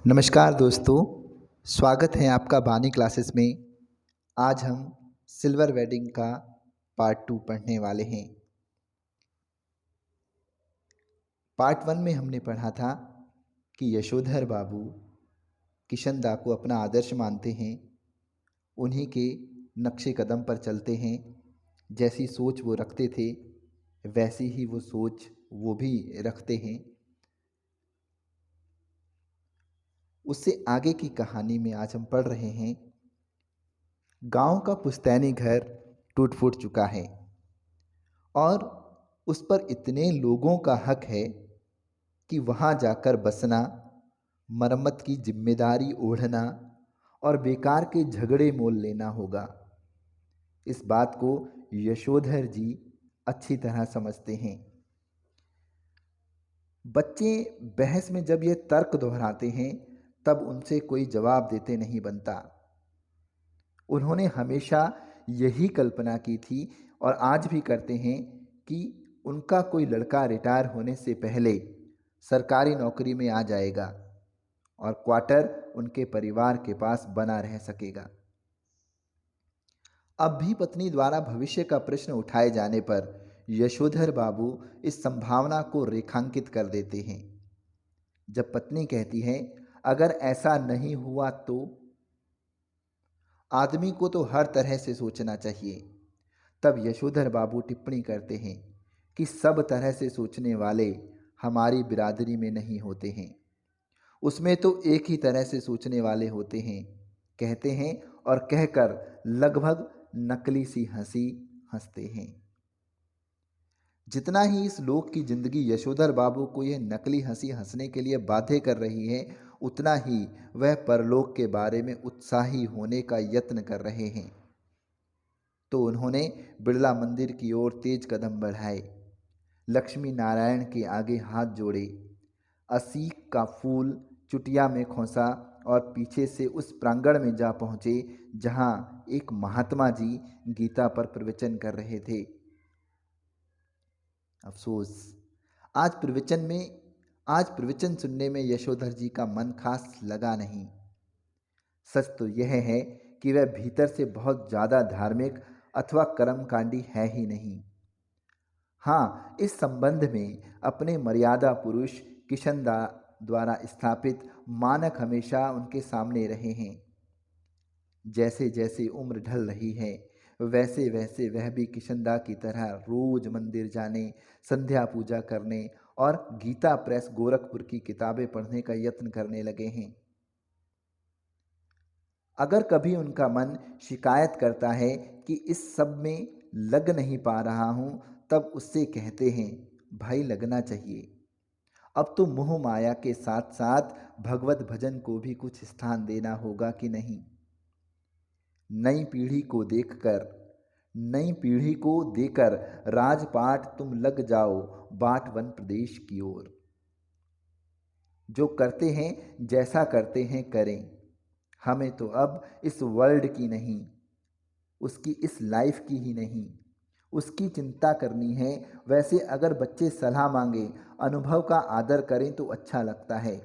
नमस्कार दोस्तों, स्वागत है आपका बानी क्लासेस में। आज हम सिल्वर वेडिंग का पार्ट 2 पढ़ने वाले हैं। पार्ट 1 में हमने पढ़ा था कि यशोधर बाबू किशन दा को अपना आदर्श मानते हैं, उन्हीं के नक्शे कदम पर चलते हैं। जैसी सोच वो रखते थे वैसी ही वो सोच वो भी रखते हैं। उससे आगे की कहानी में आज हम पढ़ रहे हैं। गांव का पुश्तैनी घर टूट फूट चुका है और उस पर इतने लोगों का हक है कि वहां जाकर बसना, मरम्मत की जिम्मेदारी ओढ़ना और बेकार के झगड़े मोल लेना होगा। इस बात को यशोधर जी अच्छी तरह समझते हैं। बच्चे बहस में जब ये तर्क दोहराते हैं तब उनसे कोई जवाब देते नहीं बनता। उन्होंने हमेशा यही कल्पना की थी और आज भी करते हैं कि उनका कोई लड़का रिटायर होने से पहले सरकारी नौकरी में आ जाएगा और क्वार्टर उनके परिवार के पास बना रह सकेगा। अब भी पत्नी द्वारा भविष्य का प्रश्न उठाए जाने पर यशोधर बाबू इस संभावना को रेखांकित कर देते हैं। जब पत्नी कहती है, अगर ऐसा नहीं हुआ तो आदमी को तो हर तरह से सोचना चाहिए, तब यशोधर बाबू टिप्पणी करते हैं कि सब तरह से सोचने वाले हमारी बिरादरी में नहीं होते हैं, उसमें तो एक ही तरह से सोचने वाले होते हैं। कहते हैं और कहकर लगभग नकली सी हंसी हंसते हैं। जितना ही इस लोक की जिंदगी यशोधर बाबू को यह नकली हंसी हंसने के लिए बाध्य कर रही है, उतना ही वह परलोक के बारे में उत्साही होने का यत्न कर रहे हैं। तो उन्होंने बिड़ला मंदिर की ओर तेज कदम बढ़ाए, लक्ष्मी नारायण के आगे हाथ जोड़े, असीक का फूल चुटिया में खोसा और पीछे से उस प्रांगण में जा पहुँचे जहाँ एक महात्मा जी गीता पर प्रवचन कर रहे थे। अफसोस, आज प्रवचन सुनने में यशोधर जी का मन खास लगा नहीं। सच तो यह है कि वह भीतर से बहुत ज़्यादा धार्मिक अथवा कर्मकांडी है ही नहीं। हाँ, इस संबंध में अपने मर्यादा पुरुष किशनदा द्वारा स्थापित मानक हमेशा उनके सामने रहे हैं। जैसे जैसे उम्र ढल रही है वैसे वैसे वह भी किशनदा की तरह रोज मंदिर जाने, संध्या पूजा करने और गीता प्रेस गोरखपुर की किताबें पढ़ने का यत्न करने लगे हैं। अगर कभी उनका मन शिकायत करता है कि इस सब में लग नहीं पा रहा हूँ, तब उससे कहते हैं, भाई लगना चाहिए। अब तो मोह माया के साथ साथ भगवत भजन को भी कुछ स्थान देना होगा कि नहीं। नई पीढ़ी को देकर राजपाट तुम लग जाओ बाट वन प्रदेश की ओर। जो करते हैं जैसा करते हैं करें, हमें तो अब इस वर्ल्ड की नहीं, उसकी इस लाइफ की ही नहीं, उसकी चिंता करनी है। वैसे अगर बच्चे सलाह मांगे, अनुभव का आदर करें तो अच्छा लगता है,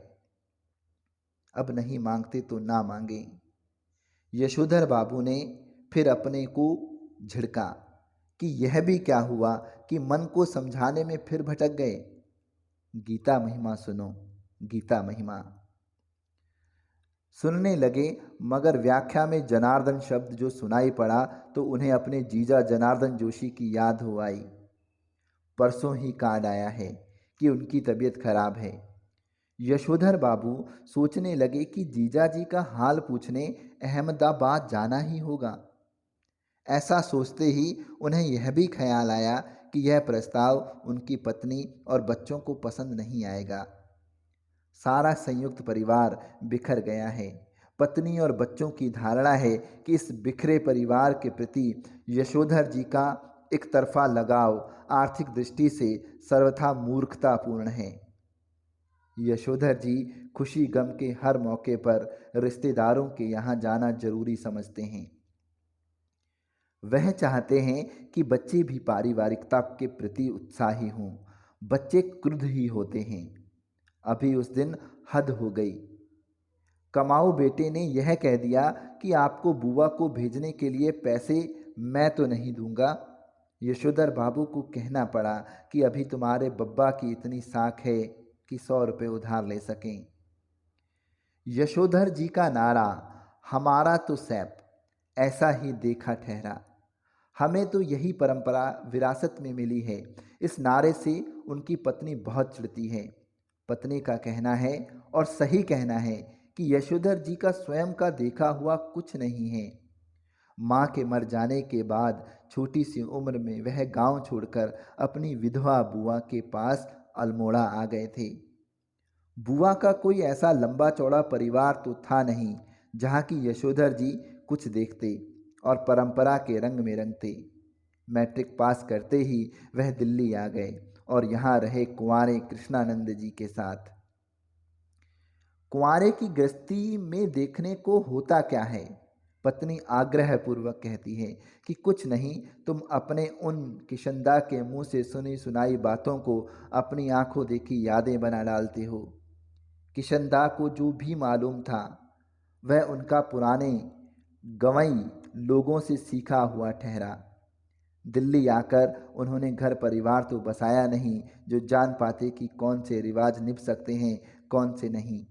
अब नहीं मांगते तो ना मांगे। यशोधर बाबू ने फिर अपने को झिड़का कि यह भी क्या हुआ कि मन को समझाने में फिर भटक गए। गीता महिमा सुनो, गीता महिमा। सुनने लगे, मगर व्याख्या में जनार्दन शब्द जो सुनाई पड़ा तो उन्हें अपने जीजा जनार्दन जोशी की याद हो आई। परसों ही कार्ड आया है कि उनकी तबीयत खराब है। यशोधर बाबू सोचने लगे कि जीजा जी का हाल पूछने अहमदाबाद जाना ही होगा। ऐसा सोचते ही उन्हें यह भी ख्याल आया कि यह प्रस्ताव उनकी पत्नी और बच्चों को पसंद नहीं आएगा। सारा संयुक्त परिवार बिखर गया है। पत्नी और बच्चों की धारणा है कि इस बिखरे परिवार के प्रति यशोधर जी का एक तरफा लगाव आर्थिक दृष्टि से सर्वथा मूर्खतापूर्ण है। यशोधर जी खुशी गम के हर मौके पर रिश्तेदारों के यहाँ जाना जरूरी समझते हैं। वह चाहते हैं कि बच्चे भी पारिवारिकता के प्रति उत्साही हों। बच्चे क्रुद्ध ही होते हैं। अभी उस दिन हद हो गई। कमाऊ बेटे ने यह कह दिया कि आपको बुआ को भेजने के लिए पैसे मैं तो नहीं दूंगा। यशोधर बाबू को कहना पड़ा कि अभी तुम्हारे बब्बा की इतनी साख है कि 100 रुपये उधार ले सकें। यशोधर जी का नारा, हमारा तो सैप, ऐसा ही देखा ठहरा। हमें तो यही परंपरा विरासत में मिली है। इस नारे से उनकी पत्नी बहुत चिढ़ती है। पत्नी का कहना है, और सही कहना है, कि यशोधर जी का स्वयं का देखा हुआ कुछ नहीं है। माँ के मर जाने के बाद छोटी सी उम्र में वह गांव छोड़कर अपनी विधवा बुआ के पास अल्मोड़ा आ गए थे। बुआ का कोई ऐसा लंबा चौड़ा परिवार तो था नहीं जहाँ की यशोधर जी कुछ देखते और परंपरा के रंग में रंगते। मैट्रिक पास करते ही वह दिल्ली आ गए और यहाँ रहे कुंवारे कृष्णानंद जी के साथ। कुंवारे की गृहस्थी में देखने को होता क्या है? पत्नी आग्रह पूर्वक कहती है कि कुछ नहीं, तुम अपने उन किशनदा के मुंह से सुनी सुनाई बातों को अपनी आंखों देखी यादें बना डालते हो। किशनदा को जो भी मालूम था वह उनका पुराने गंवई लोगों से सीखा हुआ ठहरा। दिल्ली आकर उन्होंने घर परिवार तो बसाया नहीं जो जान पाते कि कौन से रिवाज निभ सकते हैं, कौन से नहीं।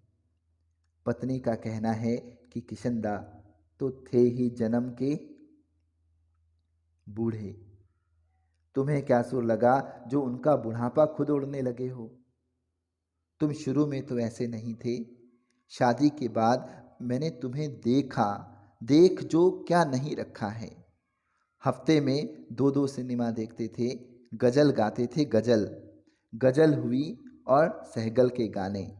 पत्नी का कहना है कि किशनदा तो थे ही जन्म के बूढ़े। तुम्हें क्या सुर लगा जो उनका बुढ़ापा खुद उड़ने लगे हो? तुम शुरू में तो ऐसे नहीं थे। शादी के बाद मैंने तुम्हें देखा, देख जो क्या नहीं रखा है। हफ्ते में 2-2 सिनेमा देखते थे, गजल गाते थे, गजल गजल हुई और सहगल के गाने।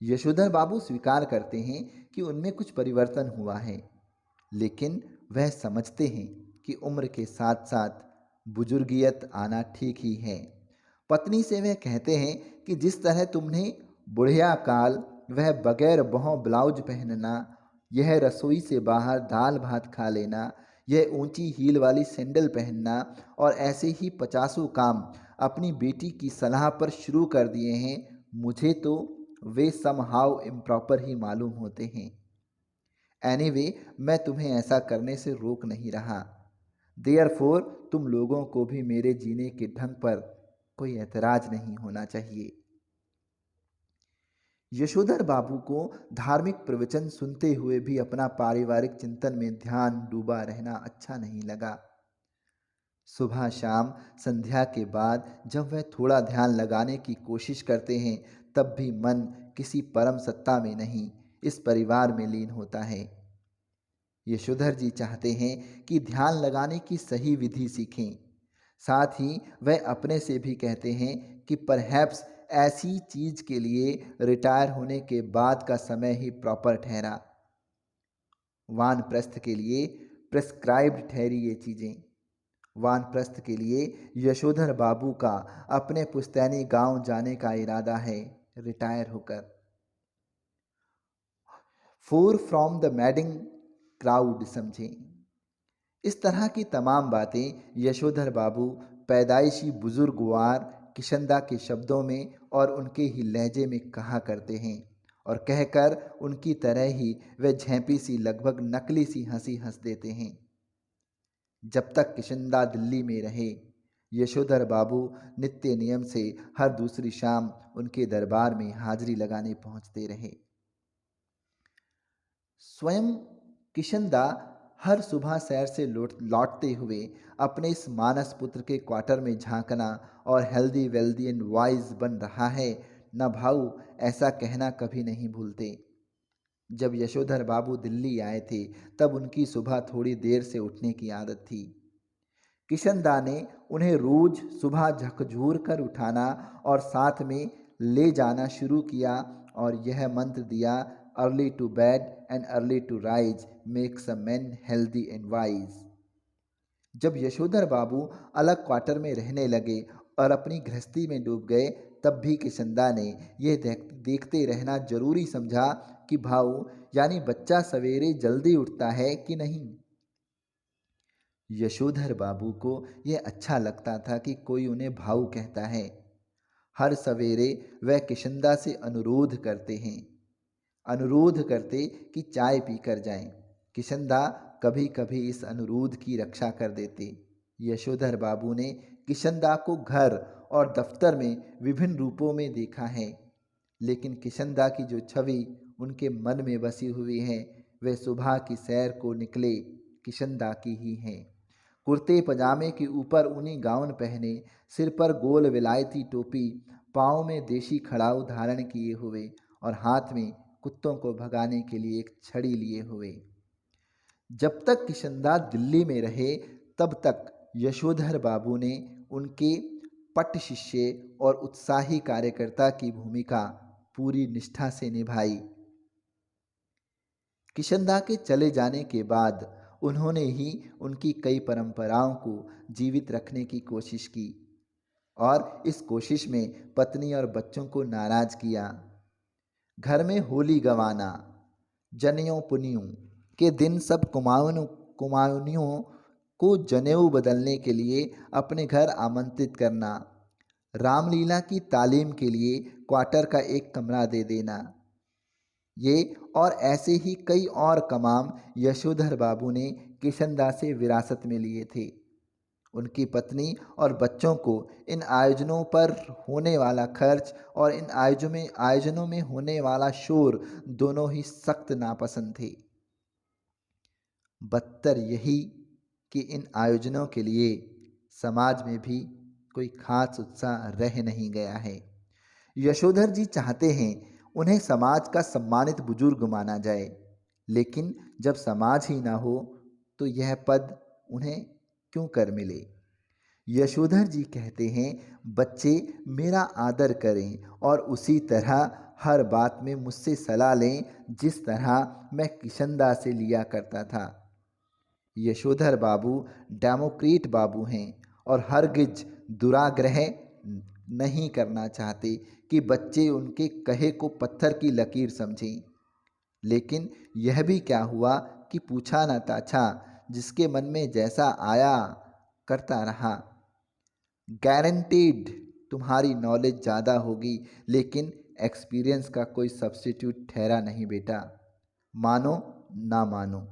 यशोधर बाबू स्वीकार करते हैं कि उनमें कुछ परिवर्तन हुआ है, लेकिन वह समझते हैं कि उम्र के साथ साथ बुजुर्गियत आना ठीक ही है। पत्नी से वह कहते हैं कि जिस तरह तुमने बुढ़िया काल वह बगैर बहु ब्लाउज पहनना, यह रसोई से बाहर दाल भात खा लेना, यह ऊंची हील वाली सैंडल पहनना और ऐसे ही 50 काम अपनी बेटी की सलाह पर शुरू कर दिए हैं, मुझे तो वे समहाउ इम्प्रॉपर ही मालूम होते हैं। एनीवे, मैं तुम्हें ऐसा करने से रोक नहीं रहा। देयरफॉर तुम लोगों को भी मेरे जीने के ढंग पर कोई ऐतराज नहीं होना चाहिए। यशोधर बाबू को धार्मिक प्रवचन सुनते हुए भी अपना पारिवारिक चिंतन में ध्यान डूबा रहना अच्छा नहीं लगा। सुबह शाम संध्या के बाद जब वह थोड़ा ध्यान लगाने की कोशिश करते हैं, तब भी मन किसी परम सत्ता में नहीं, इस परिवार में लीन होता है। यशोधर जी चाहते हैं कि ध्यान लगाने की सही विधि सीखें। साथ ही वह अपने से भी कहते हैं कि परहैप्स ऐसी चीज के लिए रिटायर होने के बाद का समय ही प्रॉपर ठहरा। वानप्रस्थ के लिए प्रेस्क्राइब्ड ठहरी ये चीज़ें। वानप्रस्थ के लिए यशोधर बाबू का अपने पुश्तैनी गांव जाने का इरादा है, रिटायर होकर। Four from the madding crowd समझें। इस तरह की तमाम बातें यशोधर बाबू पैदाइशी बुजुर्गवार किशनदा के शब्दों में और उनके ही लहजे में कहा करते हैं, और कहकर उनकी तरह ही वे झेंपी सी लगभग नकली सी हंसी हंस देते हैं। जब तक किशनदा दिल्ली में रहे, यशोधर बाबू नित्य नियम से हर दूसरी शाम उनके दरबार में हाजिरी लगाने पहुंचते रहे। स्वयं किशनदा हर सुबह सैर से लौटते हुए अपने इस मानस पुत्र के क्वार्टर में झांकना और हेल्दी वेल्दी एंड वाइज बन रहा है न भाऊ, ऐसा कहना कभी नहीं भूलते। जब यशोधर बाबू दिल्ली आए थे तब उनकी सुबह थोड़ी देर से उठने की आदत थी। किशनदा ने उन्हें रोज सुबह झकझोर कर उठाना और साथ में ले जाना शुरू किया और यह मंत्र दिया, early to bed and early to rise makes a man healthy and wise. जब यशोधर बाबू अलग क्वार्टर में रहने लगे और अपनी गृहस्थी में डूब गए, तब भी किशनदा ने यह देखते रहना जरूरी समझा कि भाऊ यानी बच्चा सवेरे जल्दी उठता है कि नहीं। यशोधर बाबू को यह अच्छा लगता था कि कोई उन्हें भाऊ कहता है। हर सवेरे वह किशनदा से अनुरोध करते हैं, अनुरोध करते कि चाय पीकर जाएं। किशनदा कभी कभी इस अनुरोध की रक्षा कर देते। यशोधर बाबू ने किशनदा को घर और दफ्तर में विभिन्न रूपों में देखा है, लेकिन किशनदा की जो छवि उनके मन में बसी हुई है वह सुबह की सैर को निकले किशनदा की ही है। कुर्ते पजामे के ऊपर ऊनी गाउन पहने, सिर पर गोल विलायती टोपी, पाँव में देशी खड़ाऊ धारण किए हुए और हाथ में कुत्तों को भगाने के लिए एक छड़ी लिए हुए। जब तक किशनदा दिल्ली में रहे तब तक यशोधर बाबू ने उनके पट शिष्य और उत्साही कार्यकर्ता की भूमिका पूरी निष्ठा से निभाई। किशनदा के चले जाने के बाद उन्होंने ही उनकी कई परंपराओं को जीवित रखने की कोशिश की और इस कोशिश में पत्नी और बच्चों को नाराज किया। घर में होली गंवाना, जनेऊ पुनियों के दिन सब कुमाऊनियों को जनेऊ बदलने के लिए अपने घर आमंत्रित करना, रामलीला की तालीम के लिए क्वार्टर का एक कमरा दे देना, ये और ऐसे ही कई और कमाम यशोधर बाबू ने किशनदा से विरासत में लिए थे। उनकी पत्नी और बच्चों को इन आयोजनों पर होने वाला खर्च और इन आयोजनों में होने वाला शोर दोनों ही सख्त नापसंद थे। बदतर यही कि इन आयोजनों के लिए समाज में भी कोई खास उत्साह रह नहीं गया है। यशोधर जी चाहते हैं उन्हें समाज का सम्मानित बुजुर्ग माना जाए, लेकिन जब समाज ही ना हो तो यह पद उन्हें क्यों कर मिले। यशोधर जी कहते हैं बच्चे मेरा आदर करें और उसी तरह हर बात में मुझसे सलाह लें जिस तरह मैं किशनदा से लिया करता था। यशोधर बाबू डेमोक्रेट बाबू हैं और हरगिज दुराग्रह नहीं करना चाहते कि बच्चे उनके कहे को पत्थर की लकीर समझें। लेकिन यह भी क्या हुआ कि पूछा न ताछा, जिसके मन में जैसा आया करता रहा। गारंटीड तुम्हारी नॉलेज ज़्यादा होगी, लेकिन एक्सपीरियंस का कोई सब्स्टिट्यूट ठहरा नहीं बेटा। मानो ना मानो,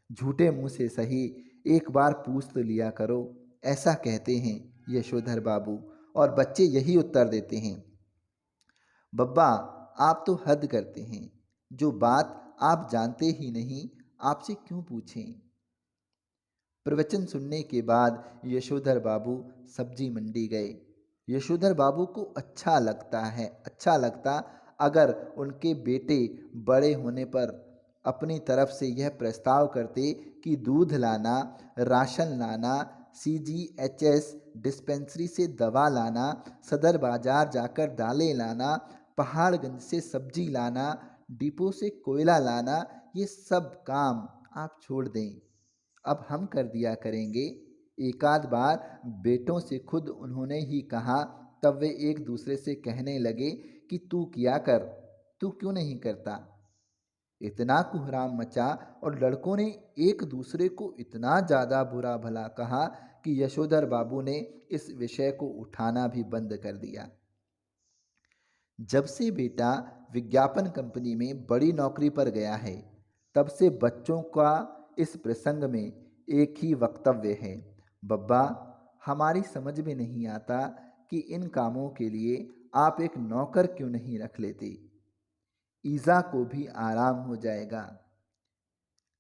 झूठे मुंह से सही एक बार पूछ तो लिया करो, ऐसा कहते हैं यशोधर बाबू और बच्चे यही उत्तर देते हैं। बब्बा आप तो हद करते हैं, जो बात आप जानते ही नहीं आपसे क्यों पूछें। प्रवचन सुनने के बाद यशोधर बाबू सब्जी मंडी गए। यशोधर बाबू को अच्छा लगता अगर उनके बेटे बड़े होने पर अपनी तरफ से यह प्रस्ताव करते कि दूध लाना, राशन लाना, CGHS डिस्पेंसरी से दवा लाना, सदर बाजार जाकर दालें लाना, पहाड़गंज से सब्जी लाना, डिपो से कोयला लाना, ये सब काम आप छोड़ दें, अब हम कर दिया करेंगे। एकाध बार बेटों से खुद उन्होंने ही कहा, तब वे एक दूसरे से कहने लगे कि तू किया कर, तू क्यों नहीं करता। इतना कोहराम मचा और लड़कों ने एक दूसरे को इतना ज़्यादा बुरा भला कहा कि यशोधर बाबू ने इस विषय को उठाना भी बंद कर दिया। जब से बेटा विज्ञापन कंपनी में बड़ी नौकरी पर गया है, तब से बच्चों का इस प्रसंग में एक ही वक्तव्य है, बब्बा हमारी समझ में नहीं आता कि इन कामों के लिए आप एक नौकर क्यों नहीं रख लेते, ईज़ा को भी आराम हो जाएगा।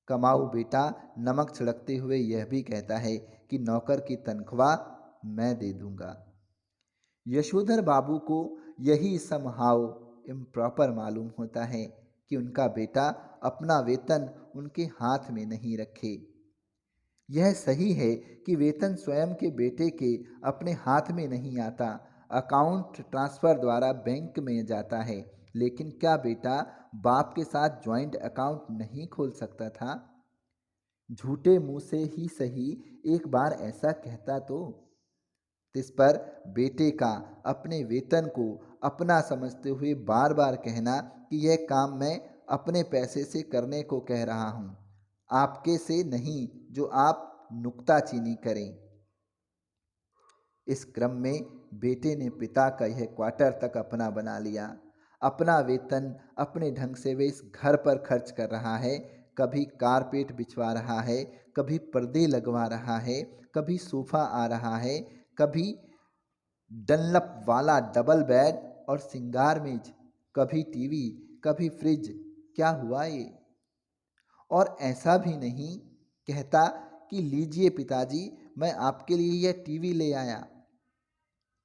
कमाऊ बेटा नमक छिड़कते हुए यह भी कहता है कि नौकर की तनख्वाह मैं दे दूंगा। यशोधर बाबू को यही समहाउ इम्प्रॉपर मालूम होता है कि उनका बेटा अपना वेतन उनके हाथ में नहीं रखे। यह सही है कि वेतन स्वयं के बेटे के अपने हाथ में नहीं आता, अकाउंट ट्रांसफ़र द्वारा बैंक में जाता है, लेकिन क्या बेटा बाप के साथ ज्वाइंट अकाउंट नहीं खोल सकता था। झूठे मुंह से ही सही एक बार ऐसा कहता तो। इस पर बेटे का अपने वेतन को अपना समझते हुए बार बार कहना कि यह काम मैं अपने पैसे से करने को कह रहा हूँ, आपके से नहीं जो आप नुक्ताचीनी करें। इस क्रम में बेटे ने पिता का यह क्वार्टर तक अपना बना लिया। अपना वेतन अपने ढंग से वे इस घर पर खर्च कर रहा है। कभी कारपेट बिछवा रहा है, कभी पर्दे लगवा रहा है, कभी सोफा आ रहा है, कभी डनलप वाला डबल बेड और सिंगार मेज, कभी टीवी, कभी फ्रिज। क्या हुआ ये? और ऐसा भी नहीं कहता कि लीजिए पिताजी, मैं आपके लिए यह टीवी ले आया।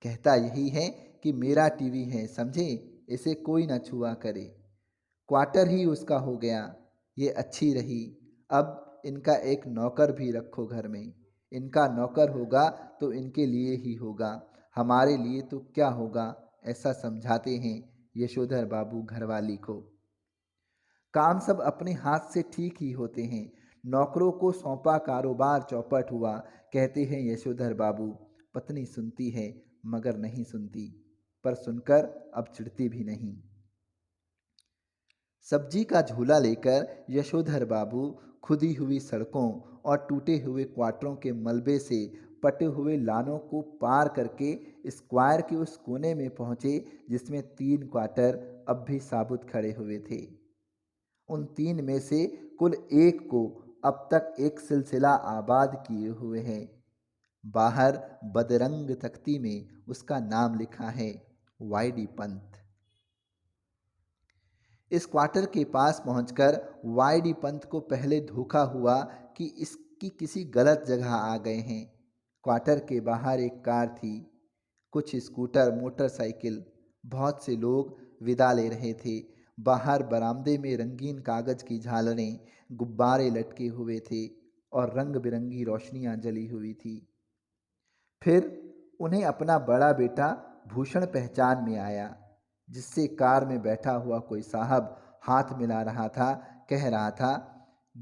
कहता यही है कि मेरा टीवी है, समझे, इसे कोई न छुआ करे। क्वार्टर ही उसका हो गया। ये अच्छी रही। अब इनका एक नौकर भी रखो घर में। इनका नौकर होगा तो इनके लिए ही होगा, हमारे लिए तो क्या होगा, ऐसा समझाते हैं यशोधर बाबू घरवाली को। काम सब अपने हाथ से ठीक ही होते हैं। नौकरों को सौंपा कारोबार चौपट हुआ, कहते हैं यशोधर बाबू। पत्नी सुनती है मगर नहीं सुनती, पर सुनकर अब चिढ़ती भी नहीं। सब्जी का झूला लेकर यशोधर बाबू खुदी हुई सड़कों और टूटे हुए क्वार्टरों के मलबे से पटे हुए लानों को पार करके स्क्वायर के उस कोने में पहुंचे जिसमें 3 क्वार्टर अब भी साबुत खड़े हुए थे। उन 3 में से कुल एक को अब तक एक सिलसिला आबाद किए हुए है। बाहर बदरंग तख्ती में उसका नाम लिखा है, वाईडी पंत। इस क्वार्टर के पास पहुंचकर वाईडी पंत को पहले धोखा हुआ कि इसकी किसी गलत जगह आ गए हैं। क्वार्टर के बाहर एक कार थी, कुछ स्कूटर, मोटरसाइकिल, बहुत से लोग विदा ले रहे थे। बाहर बरामदे में रंगीन कागज की झालरें, गुब्बारे लटके हुए थे और रंग बिरंगी रोशनियां जली हुई थी। फिर उन्हें अपना बड़ा बेटा भूषण पहचान में आया, जिससे कार में बैठा हुआ कोई साहब हाथ मिला रहा था, कह रहा था,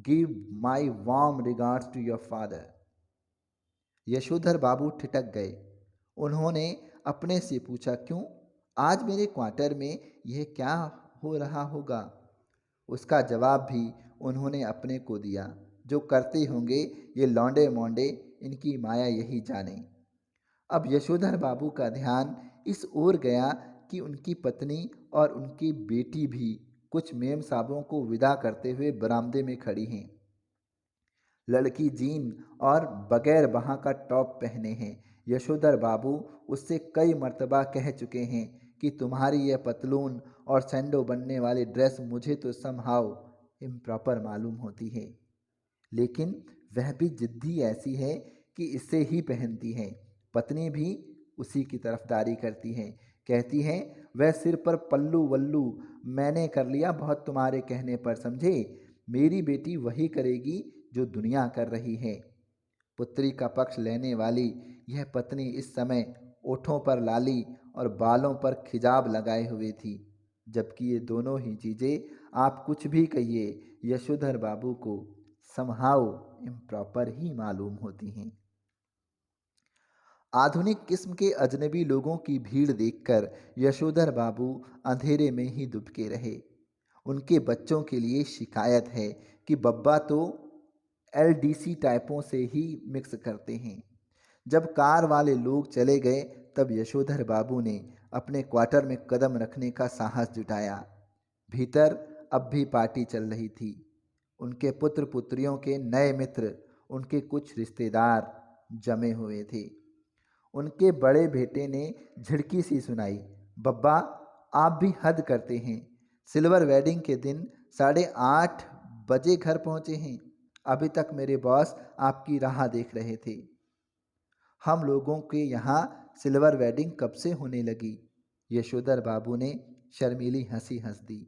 give my warm regards to your father. Yashodhar Babu ठिठक गए। उन्होंने अपने से पूछा, क्यों? आज मेरे क्वार्टर में यह क्या हो रहा होगा? उसका जवाब भी उन्होंने अपने को दिया, जो करते होंगे ये लौंडे मोंडे, इनकी माया यही जाने। अब यशोधर बाबू का ध्यान इस ओर गया कि उनकी पत्नी और उनकी बेटी भी कुछ मेम साहबों को विदा करते हुए बरामदे में खड़ी हैं। लड़की जीन और बगैर बहाँ का टॉप पहने हैं। यशोधर बाबू उससे कई मर्तबा कह चुके हैं कि तुम्हारी यह पतलून और सैंडो बनने वाली ड्रेस मुझे तो समहाउ इम्प्रॉपर मालूम होती है, लेकिन वह भी जिद्दी ऐसी है कि इसे ही पहनती है। पत्नी भी उसी की तरफदारी करती है, कहती है, वह सिर पर पल्लू वल्लू मैंने कर लिया बहुत तुम्हारे कहने पर, समझे। मेरी बेटी वही करेगी जो दुनिया कर रही है। पुत्री का पक्ष लेने वाली यह पत्नी इस समय ओठों पर लाली और बालों पर खिजाब लगाए हुए थी, जबकि ये दोनों ही चीज़ें आप कुछ भी कहिए यशोधर बाबू को समहाउ इम्प्रॉपर ही मालूम होती हैं। आधुनिक किस्म के अजनबी लोगों की भीड़ देखकर यशोधर बाबू अंधेरे में ही दुबके रहे। उनके बच्चों के लिए शिकायत है कि बब्बा तो एलडीसी टाइपों से ही मिक्स करते हैं। जब कार वाले लोग चले गए तब यशोधर बाबू ने अपने क्वार्टर में कदम रखने का साहस जुटाया। भीतर अब भी पार्टी चल रही थी। उनके पुत्र पुत्रियों के नए मित्र, उनके कुछ रिश्तेदार जमे हुए थे। उनके बड़े बेटे ने झिड़की सी सुनाई, बब्बा आप भी हद करते हैं। सिल्वर वेडिंग के दिन 8:30 बजे घर पहुंचे हैं। अभी तक मेरे बॉस आपकी राह देख रहे थे। हम लोगों के यहाँ सिल्वर वेडिंग कब से होने लगी? यशोधर बाबू ने शर्मीली हंसी हंस दी।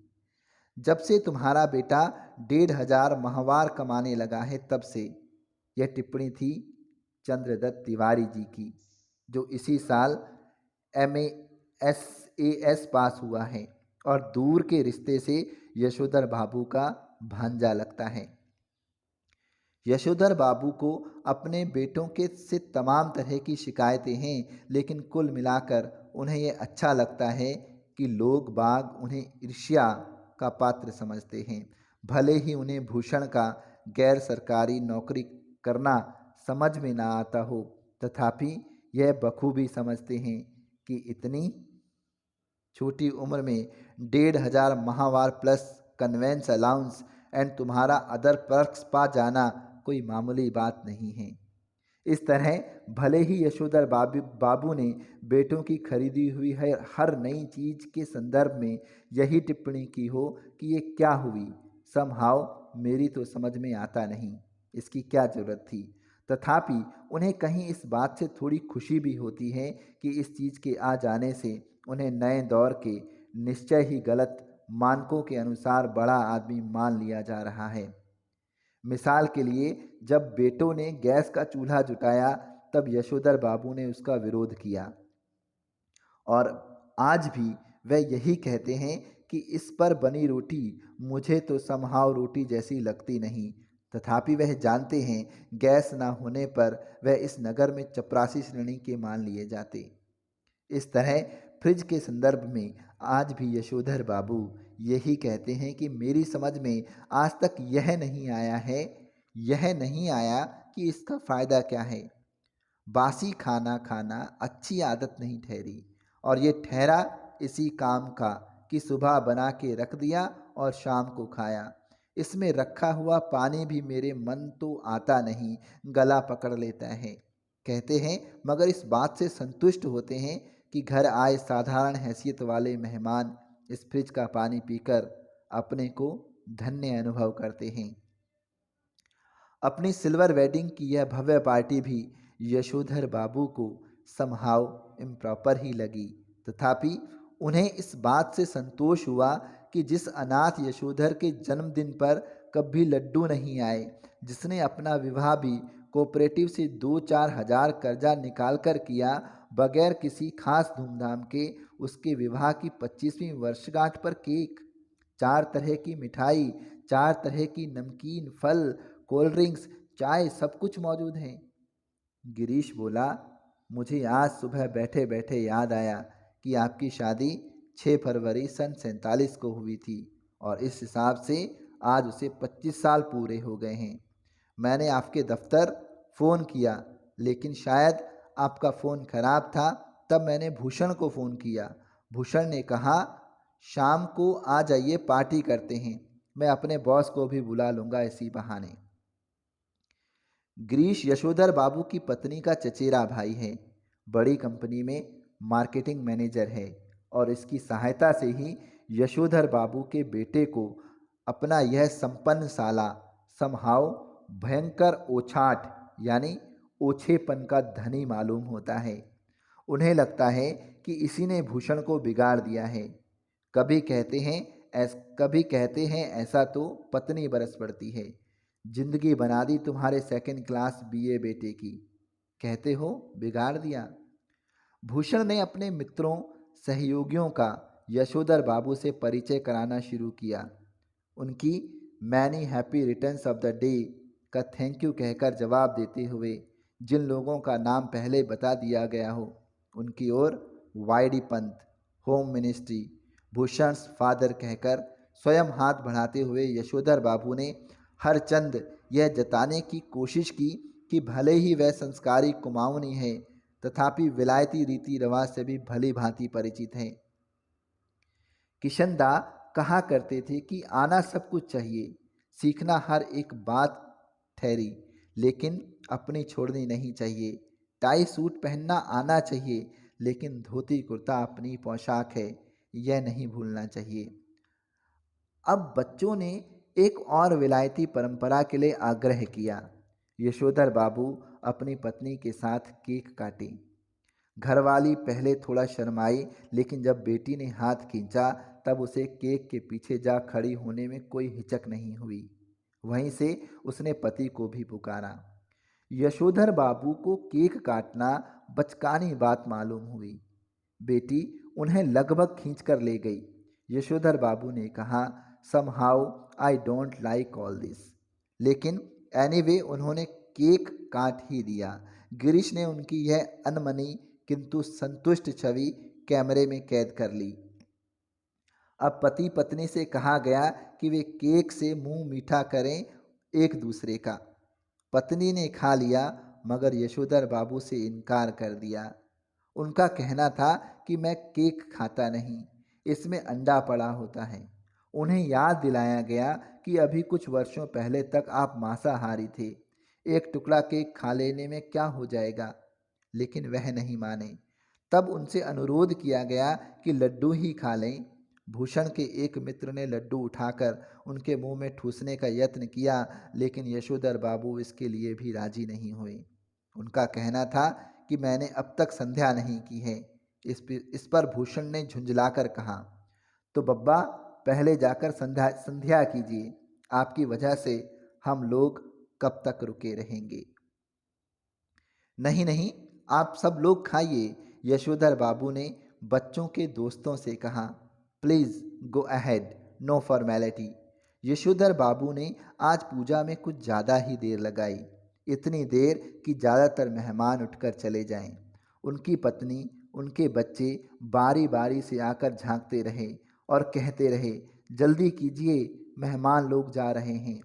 जब से तुम्हारा बेटा 1,500 माहवार कमाने लगा है तब से। यह टिप्पणी थी चंद्रदत्त तिवारी जी की, जो इसी साल MASAS पास हुआ है और दूर के रिश्ते से यशोधर बाबू का भांजा लगता है। यशोधर बाबू को अपने बेटों के से तमाम तरह की शिकायतें हैं, लेकिन कुल मिलाकर उन्हें यह अच्छा लगता है कि लोग बाग उन्हें ईर्ष्या का पात्र समझते हैं। भले ही उन्हें भूषण का गैर सरकारी नौकरी करना समझ में ना आता हो, तथापि यह बखूबी समझते हैं कि इतनी छोटी उम्र में 1,500 माहवार प्लस कन्वेंस अलाउंस एंड तुम्हारा अदर पर्क्स पा जाना कोई मामूली बात नहीं है। इस तरह भले ही यशोधर बाबू ने बेटों की खरीदी हुई है हर नई चीज के संदर्भ में यही टिप्पणी की हो कि ये क्या हुई, समहाउ मेरी तो समझ में आता नहीं, इसकी क्या जरूरत थी। तथापि उन्हें कहीं इस बात से थोड़ी खुशी भी होती है कि इस चीज के आ जाने से उन्हें नए दौर के निश्चय ही गलत मानकों के अनुसार बड़ा आदमी मान लिया जा रहा है। मिसाल के लिए जब बेटों ने गैस का चूल्हा जुटाया तब यशोधर बाबू ने उसका विरोध किया और आज भी वह यही कहते हैं कि इस पर बनी रोटी मुझे तो समहाव रोटी जैसी लगती नहीं। तथापि वह जानते हैं गैस ना होने पर वह इस नगर में चपरासी श्रेणी के मान लिए जाते। इस तरह फ्रिज के संदर्भ में आज भी यशोधर बाबू यही कहते हैं कि मेरी समझ में आज तक यह नहीं आया कि इसका फायदा क्या है। बासी खाना खाना अच्छी आदत नहीं ठहरी और ये ठहरा इसी काम का कि सुबह बना के रख दिया और शाम को खाया। इसमें रखा हुआ पानी भी मेरे मन तो आता नहीं, गला पकड़ लेता है। कहते हैं मगर इस बात से संतुष्ट होते हैं कि घर आए साधारण हैसियत वाले मेहमान इस फ्रिज का पानी पीकर अपने को धन्य अनुभव करते हैं। अपनी सिल्वर वेडिंग की यह भव्य पार्टी भी यशोधर बाबू को समहाउ इम्प्रॉपर ही लगी। तथापि उन्हें इस बात से संतोष हुआ कि जिस अनाथ यशोधर के जन्मदिन पर कभी लड्डू नहीं आए, जिसने अपना विवाह भी कोऑपरेटिव से 2-4 हजार कर्जा निकाल कर किया बगैर किसी खास धूमधाम के, उसके विवाह की 25वीं वर्षगांठ पर केक, 4 तरह की मिठाई, 4 तरह की नमकीन, फल, कोल्ड ड्रिंक्स, चाय सब कुछ मौजूद है। गिरीश बोला, मुझे आज सुबह बैठे बैठे याद आया कि आपकी शादी 6 फरवरी सन 47 को हुई थी और इस हिसाब से आज उसे 25 साल पूरे हो गए हैं। मैंने आपके दफ्तर फ़ोन किया लेकिन शायद आपका फ़ोन खराब था, तब मैंने भूषण को फ़ोन किया। भूषण ने कहा शाम को आ जाइए, पार्टी करते हैं, मैं अपने बॉस को भी बुला लूँगा इसी बहाने। गिरीश यशोधर बाबू की पत्नी का चचेरा भाई है, बड़ी कंपनी में मार्केटिंग मैनेजर है और इसकी सहायता से ही यशोधर बाबू के बेटे को अपना यह संपन्न साला समहाउ भयंकर ओछाट यानी ओछेपन का धनी मालूम होता है। उन्हें लगता है कि इसी ने भूषण को बिगाड़ दिया है। कभी कहते हैं ऐसा तो पत्नी बरस पड़ती है, जिंदगी बना दी तुम्हारे सेकंड क्लास बीए बेटे की, कहते हो बिगाड़ दिया। भूषण ने अपने मित्रों सहयोगियों का यशोधर बाबू से परिचय कराना शुरू किया। उनकी many happy returns of the day का थैंक यू कहकर जवाब देते हुए जिन लोगों का नाम पहले बता दिया गया हो उनकी ओर वाईडी पंत, होम मिनिस्ट्री, भूषण्स फादर कहकर स्वयं हाथ बढ़ाते हुए यशोधर बाबू ने हर चंद यह जताने की कोशिश की कि भले ही वह संस्कारी कुमाऊनी है तथापि विलायती रीति रिवाज से भी भली भांति परिचित हैं। किशनदा कहा करते थे कि आना सब कुछ चाहिए, सीखना हर एक बात ठहरी, लेकिन अपनी छोड़नी नहीं चाहिए। टाई सूट पहनना आना चाहिए लेकिन धोती कुर्ता अपनी पोशाक है, यह नहीं भूलना चाहिए। अब बच्चों ने एक और विलायती परंपरा के लिए आग्रह किया। यशोधर बाबू अपनी पत्नी के साथ केक काटी। घरवाली पहले थोड़ा शर्माई लेकिन जब बेटी ने हाथ खींचा तब उसे केक के पीछे जा खड़ी होने में कोई हिचक नहीं हुई। वहीं से उसने पति को भी पुकारा। यशोधर बाबू को केक काटना बचकानी बात मालूम हुई। बेटी उन्हें लगभग खींच कर ले गई। यशोधर बाबू ने कहा somehow I don't like all this, लेकिन एनीवे उन्होंने केक काट ही दिया। गिरीश ने उनकी यह अनमनी किंतु संतुष्ट छवि कैमरे में कैद कर ली। अब पति पत्नी से कहा गया कि वे केक से मुंह मीठा करें एक दूसरे का। पत्नी ने खा लिया मगर यशोधर बाबू से इनकार कर दिया। उनका कहना था कि मैं केक खाता नहीं, इसमें अंडा पड़ा होता है। उन्हें याद दिलाया गया कि अभी कुछ वर्षों पहले तक आप मांसाहारी थे। एक टुकड़ा केक खा लेने में क्या हो जाएगा? लेकिन वह नहीं माने। तब उनसे अनुरोध किया गया कि लड्डू ही खा लें। भूषण के एक मित्र ने लड्डू उठाकर उनके मुंह में ठूसने का यत्न किया, लेकिन यशोधर बाबू इसके लिए भी राजी नहीं हुए। उनका कहना था कि मैंने अब तक संध्या नहीं की है। इस पर भूषण ने झुंझलाकर कहा, तो बब्बा पहले जाकर संध्या संध्या कीजिए। आपकी वजह से हम लोग कब तक रुके रहेंगे? नहीं नहीं, आप सब लोग खाइए, यशोधर बाबू ने बच्चों के दोस्तों से कहा। Please go ahead, no formality. Yashodhar Babu ने आज पूजा में कुछ ज़्यादा ही देर लगाई, इतनी देर कि ज़्यादातर मेहमान उठकर चले जाएं। उनकी पत्नी, उनके बच्चे बारी बारी से आकर झांकते रहे और कहते रहे, जल्दी कीजिए, मेहमान लोग जा रहे हैं।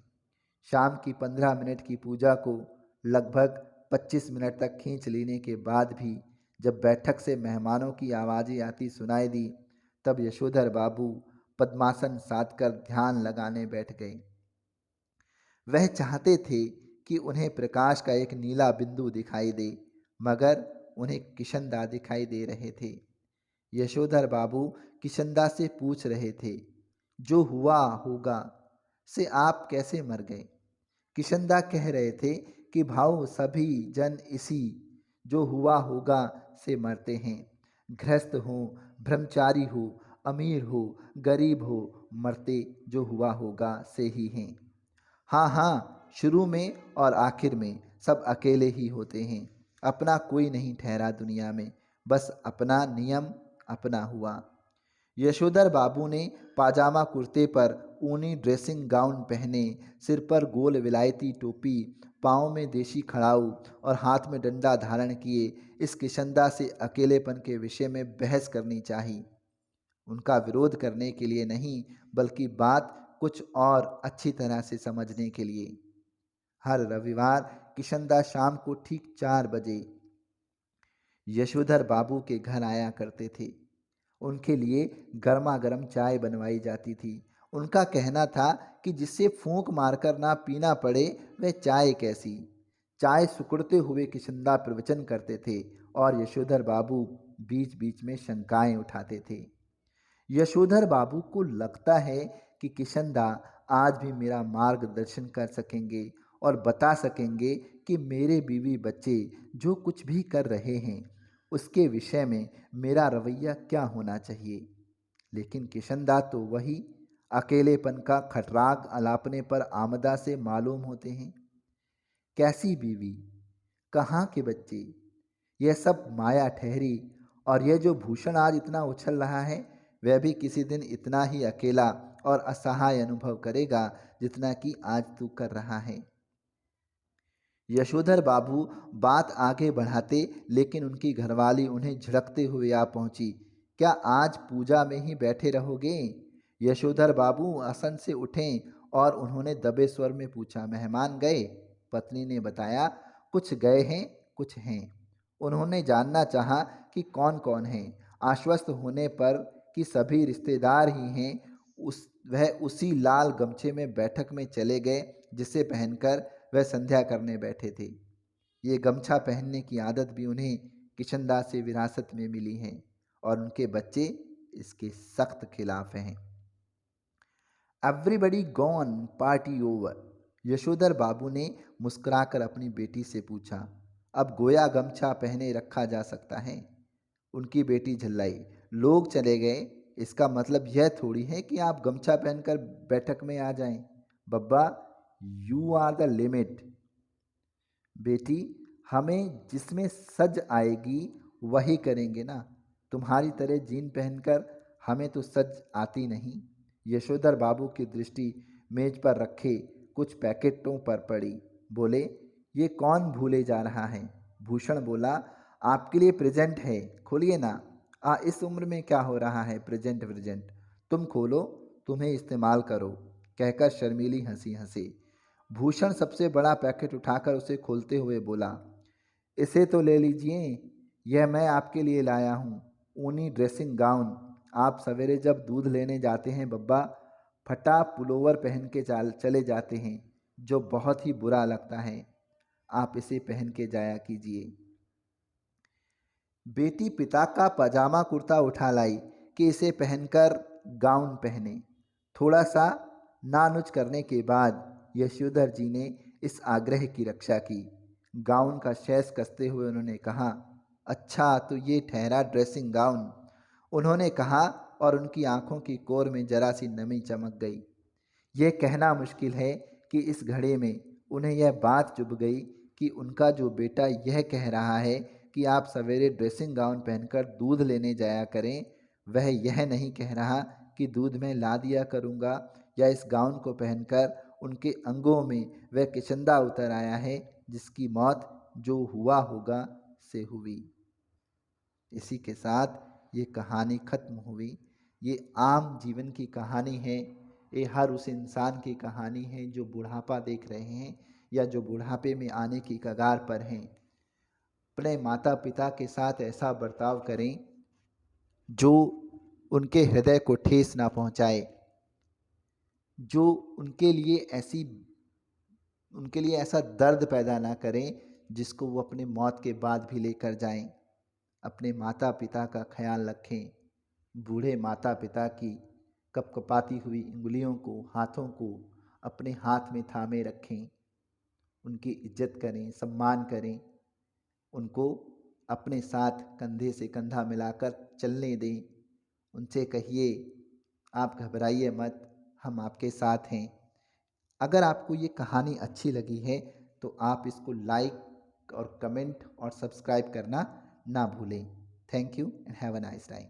शाम की 15 मिनट की पूजा को लगभग 25 मिनट तक खींच लेने के बाद भी जब बैठक से मेहमानों की आवाज़ें आती सुनाई दी, तब यशोधर बाबू पद्मासन साधकर ध्यान लगाने बैठ गए। वह चाहते थे कि उन्हें प्रकाश का एक नीला बिंदु दिखाई दे, मगर उन्हें किशनदा दिखाई दे रहे थे। यशोधर बाबू किशनदा से पूछ रहे थे, जो हुआ होगा से आप कैसे मर गए? किशनदा कह रहे थे कि भाऊ सभी जन इसी जो हुआ होगा से मरते हैं। गृहस्थ हो, ब्रह्मचारी हो, अमीर हो, गरीब हो, मरते जो हुआ होगा से ही हैं। हाँ हाँ, शुरू में और आखिर में सब अकेले ही होते हैं। अपना कोई नहीं ठहरा दुनिया में, बस अपना नियम अपना हुआ। यशोधर बाबू ने पाजामा कुर्ते पर ऊनी ड्रेसिंग गाउन पहने, सिर पर गोल विलायती टोपी, पाँव में देशी खड़ाऊ और हाथ में डंडा धारण किए इस किशनदा से अकेलेपन के विषय में बहस करनी चाहिए। उनका विरोध करने के लिए नहीं, बल्कि बात कुछ और अच्छी तरह से समझने के लिए। हर रविवार किशनदा शाम को ठीक 4 बजे यशोधर बाबू के घर आया करते थे। उनके लिए गर्मा गर्म चाय बनवाई जाती थी। उनका कहना था कि जिससे फूंक मारकर ना पीना पड़े वह चाय कैसी। चाय सुकुड़ते हुए किशनदा प्रवचन करते थे और यशोधर बाबू बीच बीच में शंकाएं उठाते थे। यशोधर बाबू को लगता है कि किशनदा आज भी मेरा मार्गदर्शन कर सकेंगे और बता सकेंगे कि मेरे बीवी बच्चे जो कुछ भी कर रहे हैं उसके विषय में मेरा रवैया क्या होना चाहिए। लेकिन किशनदा तो वही अकेलेपन का खटराग अलापने पर आमदा से मालूम होते हैं। कैसी बीवी, कहाँ के बच्चे, यह सब माया ठहरी। और यह जो भूषण आज इतना उछल रहा है वह भी किसी दिन इतना ही अकेला और असहाय अनुभव करेगा जितना कि आज तू कर रहा है। यशोधर बाबू बात आगे बढ़ाते, लेकिन उनकी घरवाली उन्हें झिड़कते हुए आ पहुंची। क्या आज पूजा में ही बैठे रहोगे? यशोधर बाबू आसन से उठें और उन्होंने दबे स्वर में पूछा, मेहमान गए? पत्नी ने बताया, कुछ गए हैं, कुछ हैं। उन्होंने जानना चाहा कि कौन कौन हैं। आश्वस्त होने पर कि सभी रिश्तेदार ही हैं, वह उसी लाल गमछे में बैठक में चले गए जिसे पहनकर वह संध्या करने बैठे थे। ये गमछा पहनने की आदत भी उन्हें किशनदा से विरासत में मिली है और उनके बच्चे इसके सख्त खिलाफ हैं। Everybody gone, party over. Yashodhar Babu ने मुस्कुराकर अपनी बेटी से पूछा, अब गोया गमछा पहने रखा जा सकता है? उनकी बेटी झल्लाई, लोग चले गए, इसका मतलब यह थोड़ी है कि आप गमछा पहनकर बैठक में आ जाएं। बब्बा, यू आर द लिमिट। बेटी, हमें जिसमें सज आएगी वही करेंगे ना। तुम्हारी तरह जीन पहनकर हमें तो सज आती नहीं। यशोधर बाबू की दृष्टि मेज पर रखे कुछ पैकेटों पर पड़ी। बोले, ये कौन भूले जा रहा है? भूषण बोला, आपके लिए प्रेजेंट है, खोलिए ना। इस उम्र में क्या हो रहा है प्रेजेंट प्रेजेंट? तुम खोलो, तुम्हें इस्तेमाल करो, कहकर शर्मीली हंसी हंसे। भूषण सबसे बड़ा पैकेट उठाकर उसे खोलते हुए बोला, इसे तो ले लीजिए, यह मैं आपके लिए लाया हूँ, ऊनी ड्रेसिंग गाउन। आप सवेरे जब दूध लेने जाते हैं बब्बा, फटा पुलोवर पहन के चले जाते हैं, जो बहुत ही बुरा लगता है। आप इसे पहन के जाया कीजिए। बेटी पिता का पजामा कुर्ता उठा लाई कि इसे पहनकर गाउन पहने। थोड़ा सा नानुच करने के बाद यशोधर जी ने इस आग्रह की रक्षा की। गाउन का शैस कसते हुए उन्होंने कहा, अच्छा तो ये ठहरा ड्रेसिंग गाउन। उन्होंने कहा और उनकी आंखों की कोर में जरा सी नमी चमक गई। यह कहना मुश्किल है कि इस घड़ी में उन्हें यह बात चुभ गई कि उनका जो बेटा यह कह रहा है कि आप सवेरे ड्रेसिंग गाउन पहनकर दूध लेने जाया करें, वह यह नहीं कह रहा कि दूध में ला दिया करूँगा, या इस गाउन को पहनकर उनके अंगों में वह किशंदा उतर आया है जिसकी मौत जो हुआ होगा से हुई। इसी के साथ ये कहानी ख़त्म हुई। ये आम जीवन की कहानी है। ये हर उस इंसान की कहानी है जो बुढ़ापा देख रहे हैं या जो बुढ़ापे में आने की कगार पर हैं। अपने माता पिता के साथ ऐसा बर्ताव करें जो उनके हृदय को ठेस ना पहुंचाए, जो उनके लिए ऐसा दर्द पैदा ना करें जिसको वो अपने मौत के बाद भी लेकर जाएं। अपने माता पिता का ख्याल रखें। बूढ़े माता पिता की कपकपाती हुई उंगलियों को, हाथों को अपने हाथ में थामे रखें। उनकी इज्जत करें, सम्मान करें। उनको अपने साथ कंधे से कंधा मिलाकर चलने दें। उनसे कहिए, आप घबराइए मत, हम आपके साथ हैं। अगर आपको ये कहानी अच्छी लगी है तो आप इसको लाइक और कमेंट और सब्सक्राइब करना ना भूलें। Thank you and have a nice time.